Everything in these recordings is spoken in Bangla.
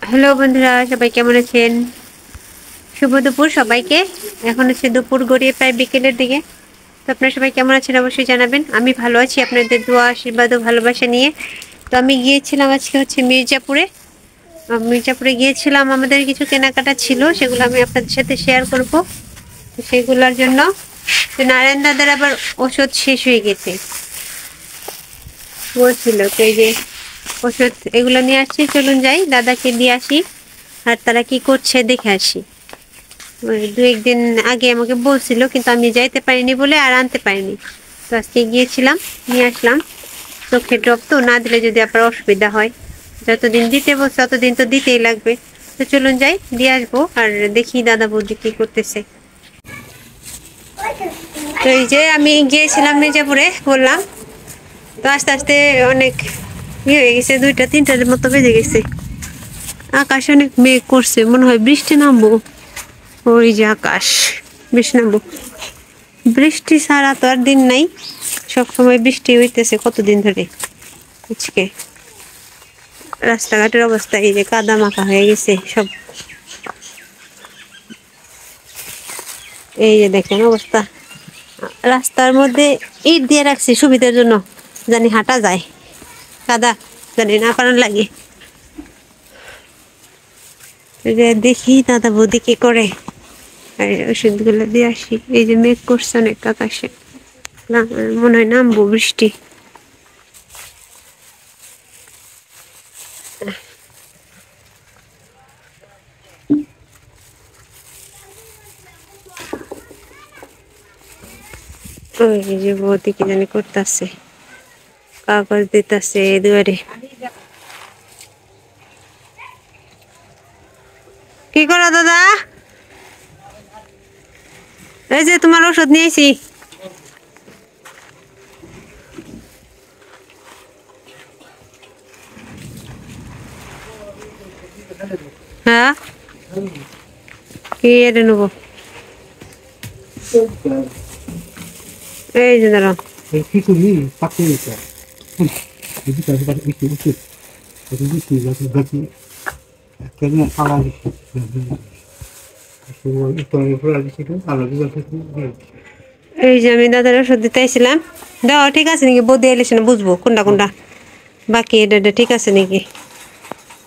হ্যালো বন্ধুরা, সবাই কেমন আছেন? শুভ দুপুর সবাইকে। এখন হচ্ছে দুপুর গড়িয়ে প্রায় বিকেলের দিকে। তো আপনারা সবাই কেমন আছেন অবশ্যই জানাবেন। আমি ভালো আছি আপনাদের দোয়া আশীর্বাদ ও ভালোবাসা নিয়ে। তো আমি গিয়েছিলাম আজকে হচ্ছে মির্জাপুরে। মির্জাপুরে গিয়েছিলাম, আমাদের কিছু কেনাকাটা ছিল, সেগুলো আমি আপনাদের সাথে শেয়ার করব। তো সেগুলোর জন্য নারায়ণ দাদার আবার ওষুধ শেষ হয়ে গেছে বলছিল, তো এই যে ওষুধ এগুলো নিয়ে আসছি, চলুন যাই দাদাকে দিয়ে আসি আর তারা কি করছে দেখে আসি। ওই দু একদিন আগে আমাকে বলছিল, কিন্তু আমি যাইতে পারিনি বলে আর আনতে পারিনি। তো আজকে গিয়েছিলাম, নিয়ে আসলাম। চোখের ড্রপ তো না দিলে যদি আপনার অসুবিধা হয়, যতদিন দিতে বলছে ততদিন তো দিতেই লাগবে। তো চলুন যাই, দিয়ে আসবো আর দেখি দাদা বৌদি কি করতেছে। তো এই যে আমি গিয়েছিলাম মির্জাপুরে বললাম, তো আস্তে আস্তে অনেক ইয়ে হয়ে গেছে, 2টা-3টার মতো বেজে গেছে। আকাশ অনেক মেঘ করছে, মনে হয় বৃষ্টি নামবো। ওই যে আকাশ, বৃষ্টি নামবো। বৃষ্টি ছাড়া তো আর দিন নাই, সব সময় বৃষ্টি হইতেছে কতদিন ধরে। আজকে রাস্তাঘাটের অবস্থা এই যে কাদা মাখা হয়ে গেছে সব। এই যে দেখেন অবস্থা, রাস্তার মধ্যে ইট দিয়ে রাখছি সুবিধার জন্য, জানি হাঁটা যায়, কাদা জানি না পারার লাগে। দেখি দাদা বৌদি কি করে, আর ওষুধগুলো দিয়ে আসি। এই যে মেঘ করছে অনেক আকাশে, মনে হয় নামবো বৃষ্টি। ওই যে বৌদি কি জানি করতেছে, কাগজ দিতেছে দুয়ারে। কি করো দাদা? এই যে তোমার ওষুধ নিয়েছি। হ্যাঁ, কি এটা নেবো? এই যে দাঁড়াও, খিচুড়ি পাকতে দিতে যদি কাছে কাছে বৃষ্টি উঠছে বৃষ্টি গাছে গাছি কেন আলা দিচ্ছে এই যে আমি দাদার ওষুধ দিতে আইছিলাম। দাও ঠিক আছে নাকি? বৌদি এলিস না, বুঝবো কোনটা কোনটা বাকি, এটা ঠিক আছে নাকি।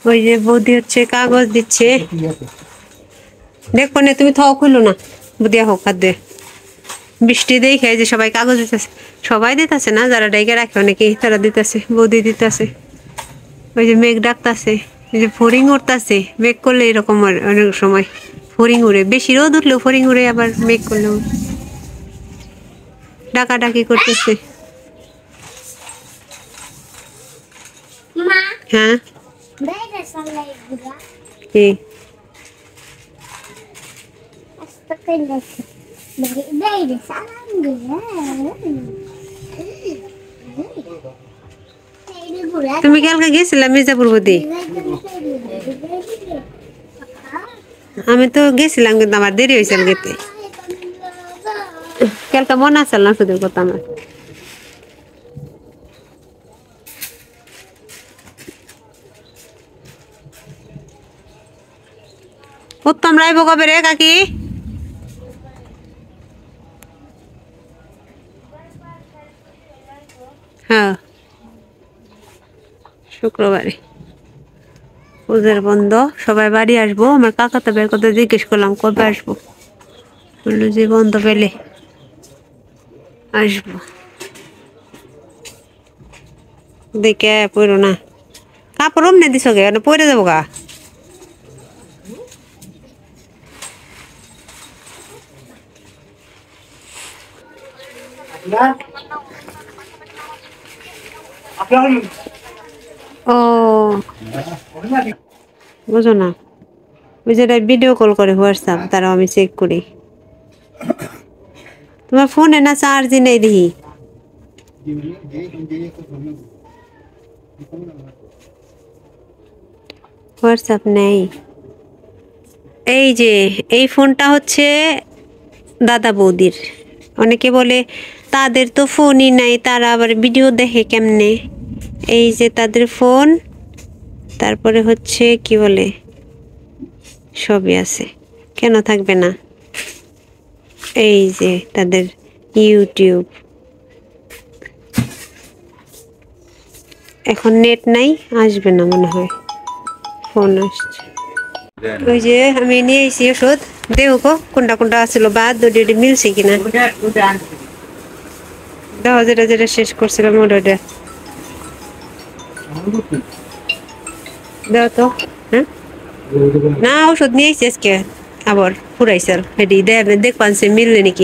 ওই যে বৌদি হচ্ছে কাগজ দিচ্ছে, দেখো না তুমি থাও, খুললো না বুদিয়া হোক হাত দিয়ে। বৃষ্টি দেখে যে সবাই কাগজ দিতেছে, সবাই দিতেছে না, যারা ডাইকে রাখে অনেকেই তারা দিতেছে, বৌদি দিতেছে। ওই যে মেঘ ডাকতেছে, এই যে ফড়িং উঠতেছে। মেঘ করলে এরকম অনেক সময় ফড়িং উড়ে, বেশি রোদ উঠলেও ফড়িং উড়ে, আবার মেঘ করলেও ডাকাডাকি করতেছে। হ্যাঁ কি তুমি কালকে গেছিলাম মির্জাপুর বৌদি? আমি তো গেছিলাম, কিন্তু আমার দেরি হয়েছে গেতে। কালকে মনে আছে না শুধু কথা আমার। উত্তম রাইব কবে রে কাকি? হ্যাঁ, শুক্রবারে পূজার বন্ধ, সবাই বাড়ি আসবো। আমার কাকা তো বের কথা জিজ্ঞেস করলাম কবে আসবো, বললো যে বন্ধ পেলে আসবো। দেখে পড়ো না, কাপড় অমনে দিছ গে, পরে যাবো গা। ও বুঝো না, ওই যেটা ভিডিও কল করে হোয়াটসঅ্যাপ, তারাও আমি চেক করি। তোমার ফোনে না চার্জই নেই দেখি। হোয়াটসঅ্যাপ নেই। এই যে এই ফোনটা হচ্ছে দাদা বৌদির। অনেকে বলে তাদের তো ফোনই নাই, তারা আবার ভিডিও দেখে কেমনে। এই যে তাদের ফোন, তারপরে হচ্ছে কি বলে সবই আছে, কেন থাকবে না। এই যে তাদের ইউটিউব, এখন নেট নাই, আসবে না মনে হয়, ফোন আসছে। ওই যে আমি নিয়ে এসেছি ওষুধ, দেখো কোনটা কোনটা আসছিল বাদ দুটি মিলছে কিনা, দেখো যেটা যেটা শেষ করছিলাম ওটা দাও তো। হ্যাঁ না, ওষুধ নিয়ে এসেছি আজকে, আবার ফুরাইছে হেডি দেখবান সে মিললে নাকি।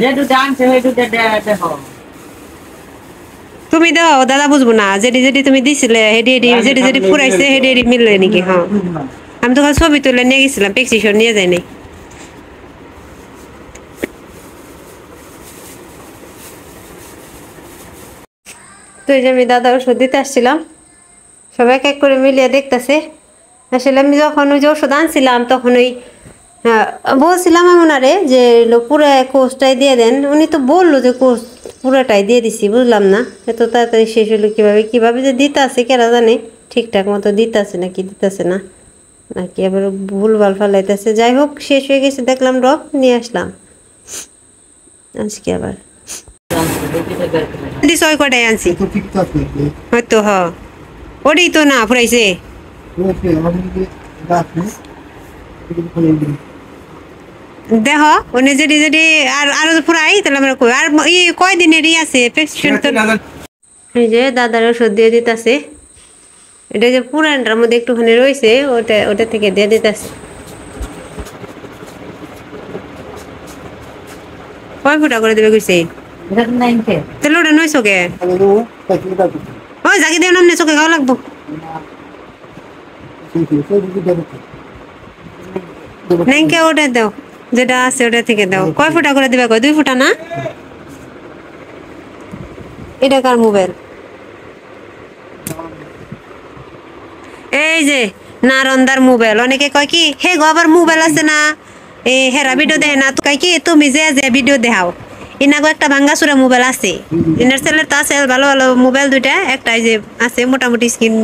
তুমি দাও দাদা, বুঝবো না, যেটি যেটি তুমি দিছিলে হেডি হেডি যেটি যেটি ফুরাইছে হেডি হেডি মিললে নাকি। হ্যাঁ আমি তো ছবি তুলে নিয়ে গেছিলাম, প্রেসক্রিপশন নিয়ে যাই নাই। তো এই যে আমি দাদা ওষুধ দিতে আসছিলাম, সবাই এক এক করে মিলিয়ে দেখতেছে। আসলে আমি যখন ওই যে ওষুধ আনছিলাম তখন ওই বলছিলাম আমি ওনারে যে পুরো কোর্সটাই দিয়ে দেন, উনি তো বললো যে কোর্স পুরোটাই দিয়ে দিছি। বুঝলাম না এত তাড়াতাড়ি শেষ হলো কিভাবে, কিভাবে যে দিতে আছে কেরা জানে, ঠিকঠাক মতো দিতে আছে নাকি দিতেছে না, নাকি আবার ভুলভাল ফালাইতেছে। যাই হোক শেষ হয়ে গেছে, দেখলাম ড্রপ নিয়ে আসলাম আজকে আবার। ছয় কটায় আনছি হয়তো, হ ওটাই তো না ফুরাইছে। দেখ উনি যেটি যেটি আর আরো ফুরাই তাহলে আমরা কই আর কয় দিনেরই আছে প্রেসক্রিপশন তো। এই যে দাদার ওষুধ দিয়ে দিতেছে, এটা যে পুরানটার মধ্যে একটুখানি রয়েছে, ওটা ওটা থেকে দিয়ে দিতেছে। কয় ফুটা করে দেবে কইছে, তাহলে ওটা নয় চোখে ওই জাগি দিয়ে নামনে চোখে খাওয়া লাগবো। নাইকে ওটা দাও, যেটা আছে ওটা থেকে দাও। কয় ফুটা করে দিবে, কয় 2 ফুটা না? এটা কার মোবাইল? এই যে নারন্দার মোবাইল। অনেকে কয় কি হে গো আবার মোবাইল আছে না, এ হেরা ভিডিও দেখে না, তো কয় কি তুমি যে যে ভিডিও দেখাও। ইনাগো একটা ভাঙ্গাচুরা মোবাইল আছে, ইনার ছেলের তো আছে ভালো ভালো মোবাইল দুইটা, একটা যে আছে মোটামুটি স্ক্রিন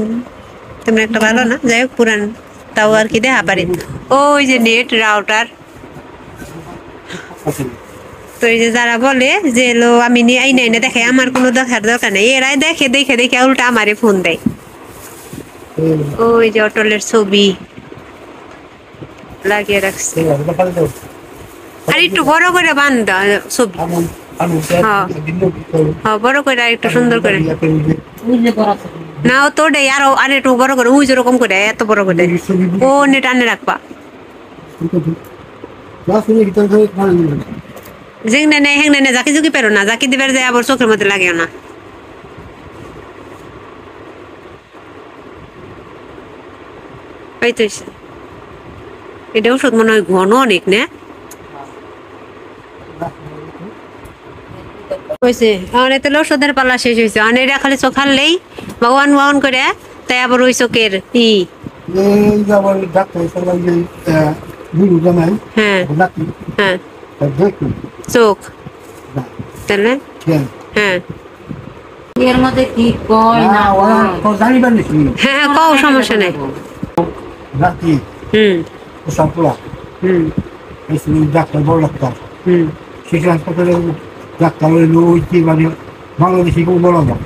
তেমন একটা ভালো না, যাই হোক পুরান তাও আর কি দেখা পারে। ওই যে নেট রাউটার। তো এই যে যারা বলে যে লো আমি নিয়ে আইনে এনে দেখে, আমার কোনো দেখার দরকার নেই, এরাই দেখে দেখে দেখে উল্টা আমারে ফোন দেয়। ওই যে অটলের ছবি লাগিয়ে রাখছে, আর একটু বড় করে বান্ধা ছবি। হ্যাঁ হ্যাঁ বড় করে আর একটু সুন্দর করে, না ও তো ওটাই আরো আর একটু বড় করে, ওই যেরকম করে এত বড় করে ও নেট আনে রাখবা। যেখানে নেই হেংনে নেই, জাকি জুকি পেরো না, জাকি দিবার যায় আবার চোখের মধ্যে লাগেও না। পাইতে এটা ওষুধ মনে হয় ঘন অনেক না হয়েছে, এখন এতে ওষুধের পালা শেষ হয়েছে, এটা খালি চোখ হারলেই ভগবান ভগবান করে, তাই আবার ওই চোখের হ্যাঁ হ্যাঁ চোখ তাহলে হ্যাঁ এর মধ্যে কি কয় না হ্যাঁ হ্যাঁ কও সমস্যা নাই। হুম হুম ডাক্তার বড় ডাক্তার হুম শিশু হাসপাতালে ডাক্তার হইলো ওই কি মানে বাংলাদেশি খুব বড় না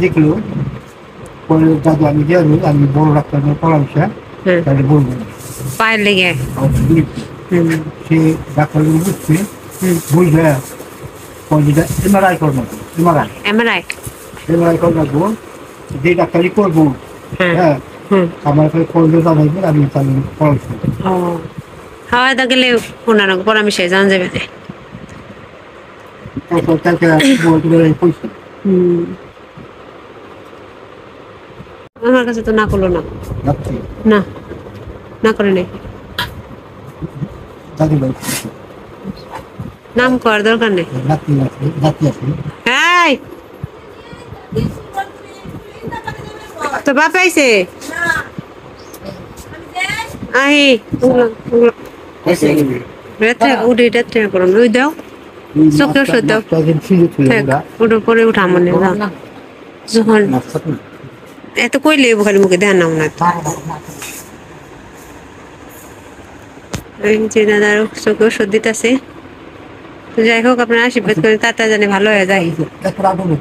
দেখলো পরে দাদু আমি গেলো, আমি বড় ডাক্তার পরামর্শ তাহলে বলবো পায়ের লেগে সে ডাক্তার বুঝছে বুঝলে এমআরআই করবো, এমআরআই এমআরআই এমআরআই করবো, যে ডাক্তারই করবো হ্যাঁ আমার করলে জানাইবে, আমি তাহলে পরামর্শ হাওয়া দা গেলে ওনার পরামর্শে জানা যাবে না। আমার কাছে তো না করলো না, না না করে নাই, নাম করার দরকার নেই। এই তো বাপ আইছে আহি উঠে রাত্রে করো ওই দাও চোখে ওষুধ দাও, ওটা পরে উঠা মনে দাও যখন এত কইলে খালি মুখে দেন না মনে এই যে দাদার চোখে ওষুধ দিতেছে। তো যাই হোক, আপনারা আশীর্বাদ করেন তাড়াতাড়ি জানি ভালো হয়ে যায়। এত রাখো না।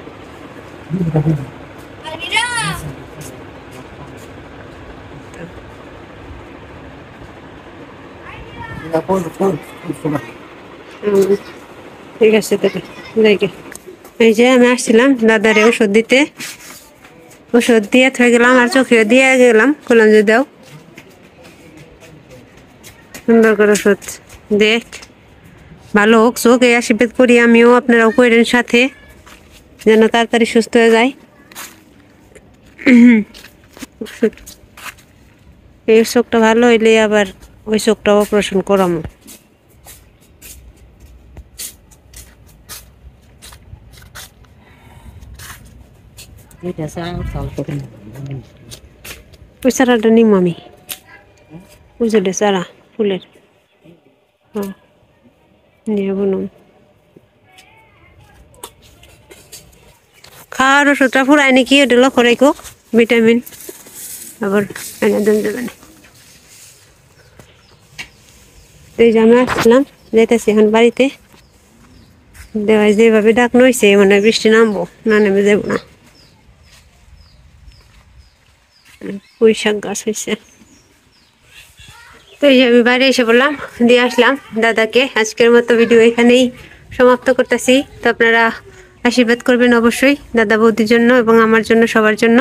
ঠিক আছে তবে যাইকে। এই যে আমি আসছিলাম দাদারে ওষুধ দিতে, ওষুধ দিয়ে থয়ে গেলাম আর চোখেও দিয়ে গেলাম, বললাম যে দাও সুন্দর করে ওষুধ দেখ ভালো হোক চোখ। এই আশীর্বাদ করি আমিও, আপনারাও করেন সাথে, যেন তাড়াতাড়ি সুস্থ হয়ে যায়। এই চোখটা ভালো হইলে আবার ওই চোখটা অপারেশন করামো। এটা সারা খাও করে ওই চারাটা নিম আমি, বুঝলে চারা ফুলের, হ্যাঁ নিয়ে বলুন। খাওয়ার ওষুধটা ফুরায় নাকি ওটা লক্ষ্য রেখো, ভিটামিন আবার এনে দেন দেবেন। এই যে আমি আসছিলাম, যেতেছি এখন বাড়িতে। দেওয়াই যেভাবে ডাক নইছে মানে বৃষ্টি নামবো, না নেমে যাবো না। পুঁই শাক গাছ হয়েছে। তো এই যে আমি বাইরে এসে বললাম, দিয়ে আসলাম দাদাকে। আজকের মতো ভিডিও এখানেই সমাপ্ত করতেছি। তো আপনারা আশীর্বাদ করবেন অবশ্যই দাদা বৌদির জন্য এবং আমার জন্য, সবার জন্য।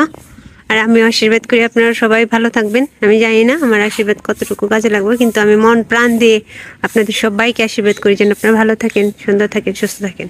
আর আমিও আশীর্বাদ করি আপনারা সবাই ভালো থাকবেন। আমি জানি না আমার আশীর্বাদ কতটুকু কাজে লাগবে, কিন্তু আমি মন প্রাণ দিয়ে আপনাদের সবাইকে আশীর্বাদ করি যেন আপনারা ভালো থাকেন, সুন্দর থাকেন, সুস্থ থাকেন।